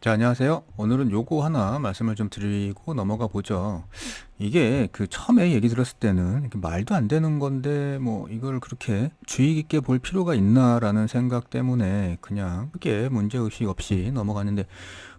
자, 안녕하세요. 오늘은 요거 하나 말씀을 좀 드리고 넘어가 보죠. 이게 처음에 얘기 들었을 때는 이게 말도 안 되는 건데 뭐 이걸 그렇게 주의 깊게 볼 필요가 있나라는 생각 때문에 그냥 크게 문제의식 없이 넘어갔는데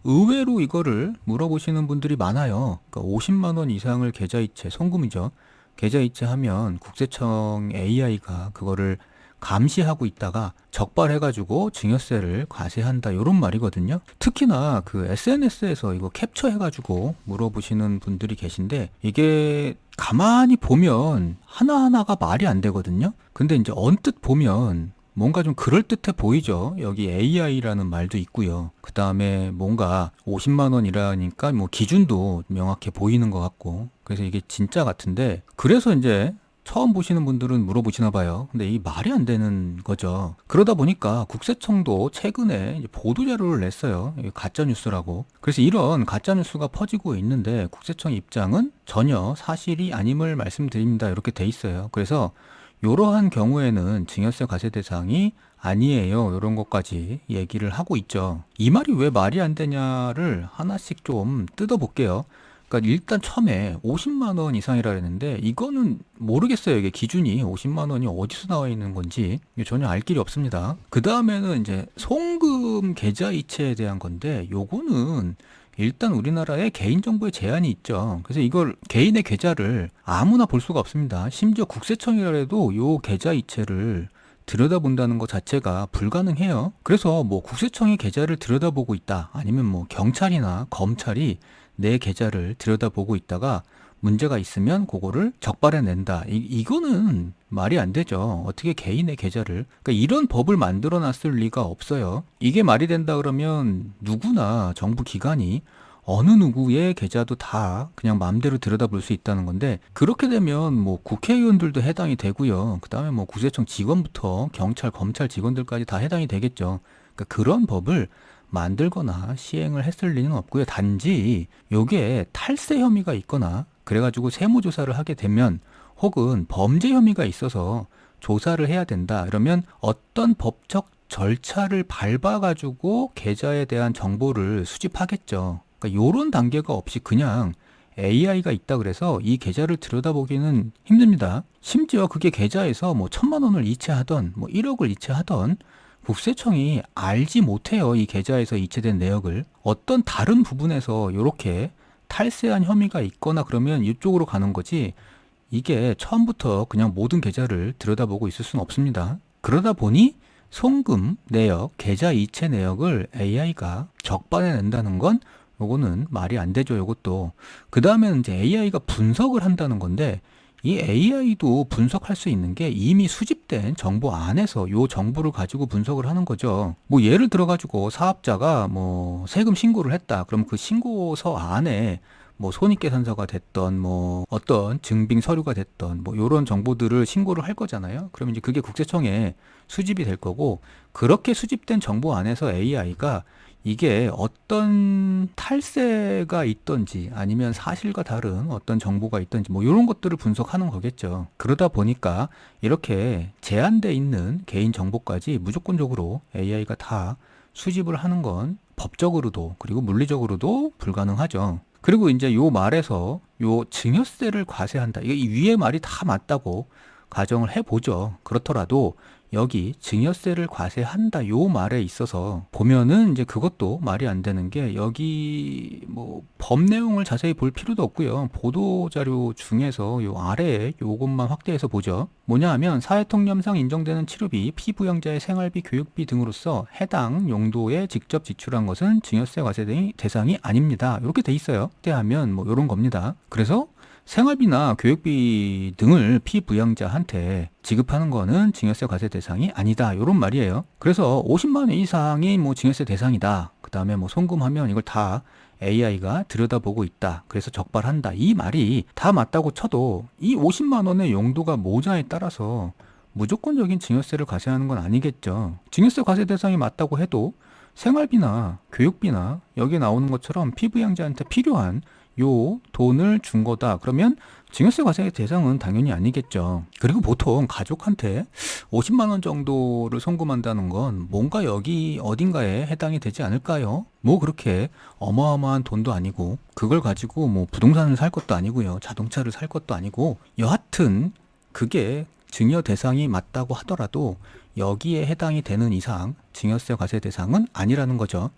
의외로 이거를 물어보시는 분들이 많아요. 그러니까 50만 원 이상을 계좌이체, 송금이죠. 계좌이체 하면 국세청 AI가 그거를 감시하고 있다가 적발해가지고 증여세를 과세한다 이런 말이거든요. 특히나 SNS에서 이거 캡처해가지고 물어보시는 분들이 계신데 이게 가만히 보면 하나하나가 말이 안 되거든요. 근데 이제 언뜻 보면 뭔가 좀 그럴듯해 보이죠. 여기 AI라는 말도 있고요. 그 다음에 뭔가 50만 원이라니까 뭐 기준도 명확해 보이는 것 같고. 그래서 이게 진짜 같은데, 그래서 이제 처음 보시는 분들은 물어보시나 봐요. 근데 이 말이 안 되는 거죠. 그러다 보니까 국세청도 최근에 이제 보도자료를 냈어요. 가짜 뉴스라고. 그래서 이런 가짜 뉴스가 퍼지고 있는데 국세청 입장은 전혀 사실이 아님을 말씀드립니다. 이렇게 돼 있어요. 그래서 이러한 경우에는 증여세 과세 대상이 아니에요. 이런 것까지 얘기를 하고 있죠. 이 말이 왜 말이 안 되냐를 하나씩 좀 뜯어볼게요. 그러니까 일단 처음에 50만 원 이상이라 했는데 이거는 모르겠어요. 이게 기준이 50만 원이 어디서 나와 있는 건지 전혀 알 길이 없습니다. 그 다음에는 이제 송금 계좌 이체에 대한 건데 요거는 일단 우리나라에 개인정보에 제한이 있죠. 그래서 이걸 개인의 계좌를 아무나 볼 수가 없습니다. 심지어 국세청이라도 요 계좌 이체를 들여다본다는 것 자체가 불가능해요. 그래서 뭐 국세청이 계좌를 들여다보고 있다. 아니면 뭐 경찰이나 검찰이 내 계좌를 들여다보고 있다가 문제가 있으면 그거를 적발해낸다. 이거는 말이 안 되죠. 어떻게 개인의 계좌를. 그러니까 이런 법을 만들어 놨을 리가 없어요. 이게 말이 된다 그러면 누구나 정부 기관이 어느 누구의 계좌도 다 그냥 마음대로 들여다볼 수 있다는 건데, 그렇게 되면 뭐 국회의원들도 해당이 되고요. 그 다음에 뭐 구세청 직원부터 경찰, 검찰 직원들까지 다 해당이 되겠죠. 그러니까 그런 법을 만들거나 시행을 했을 리는 없고요. 단지 요게 탈세 혐의가 있거나 그래가지고 세무조사를 하게 되면, 혹은 범죄 혐의가 있어서 조사를 해야 된다. 이러면 어떤 법적 절차를 밟아가지고 계좌에 대한 정보를 수집하겠죠. 그러니까 요런 단계가 없이 그냥 AI가 있다 그래서 이 계좌를 들여다보기는 힘듭니다. 심지어 그게 계좌에서 뭐 1,000만 원을 이체하던 뭐 1억을 이체하던 국세청이 알지 못해요. 이 계좌에서 이체된 내역을. 어떤 다른 부분에서 이렇게 탈세한 혐의가 있거나 그러면 이쪽으로 가는 거지, 이게 처음부터 그냥 모든 계좌를 들여다보고 있을 수는 없습니다. 그러다 보니 송금 내역, 계좌 이체 내역을 AI가 적발해낸다는 건 요거는 말이 안 되죠. 요것도. 그 다음에는 이제 AI가 분석을 한다는 건데, 이 AI도 분석할 수 있는 게 이미 수집된 정보 안에서 요 정보를 가지고 분석을 하는 거죠. 뭐 예를 들어 가지고 사업자가 뭐 세금 신고를 했다. 그럼 그 신고서 안에 뭐 손익계산서가 됐던 뭐 어떤 증빙 서류가 됐던 뭐 요런 정보들을 신고를 할 거잖아요. 그러면 이제 그게 국세청에 수집이 될 거고, 그렇게 수집된 정보 안에서 AI가 이게 어떤 탈세가 있던지 아니면 사실과 다른 어떤 정보가 있던지 뭐 이런 것들을 분석하는 거겠죠. 그러다 보니까 이렇게 제한돼 있는 개인 정보까지 무조건적으로 AI가 다 수집을 하는 건 법적으로도 그리고 물리적으로도 불가능하죠. 그리고 이제 요 말에서 요 증여세를 과세한다. 이게 이 위에 말이 다 맞다고 가정을 해보죠. 그렇더라도 여기 증여세를 과세한다 요 말에 있어서 보면은 이제 그것도 말이 안 되는 게, 여기 뭐 법 내용을 자세히 볼 필요도 없고요. 보도 자료 중에서 요 아래에 요것만 확대해서 보죠. 뭐냐 하면 사회통념상 인정되는 치료비, 피부양자의 생활비, 교육비 등으로서 해당 용도에 직접 지출한 것은 증여세 과세 등이 대상이 아닙니다. 이렇게 돼 있어요. 확대하면 뭐 요런 겁니다. 그래서 생활비나 교육비 등을 피부양자한테 지급하는 거는 증여세 과세 대상이 아니다. 이런 말이에요. 그래서 50만 원 이상이 뭐 증여세 대상이다. 그 다음에 뭐 송금하면 이걸 다 AI가 들여다보고 있다. 그래서 적발한다. 이 말이 다 맞다고 쳐도 이 50만 원의 용도가 뭐냐에 따라서 무조건적인 증여세를 과세하는 건 아니겠죠. 증여세 과세 대상이 맞다고 해도 생활비나 교육비나 여기에 나오는 것처럼 피부양자한테 필요한 요 돈을 준 거다. 그러면 증여세 과세 대상은 당연히 아니겠죠. 그리고 보통 가족한테 50만 원 정도를 송금한다는 건 뭔가 여기 어딘가에 해당이 되지 않을까요? 뭐 그렇게 어마어마한 돈도 아니고 그걸 가지고 뭐 부동산을 살 것도 아니고요. 자동차를 살 것도 아니고 여하튼 그게 증여 대상이 맞다고 하더라도 여기에 해당이 되는 이상 증여세 과세 대상은 아니라는 거죠.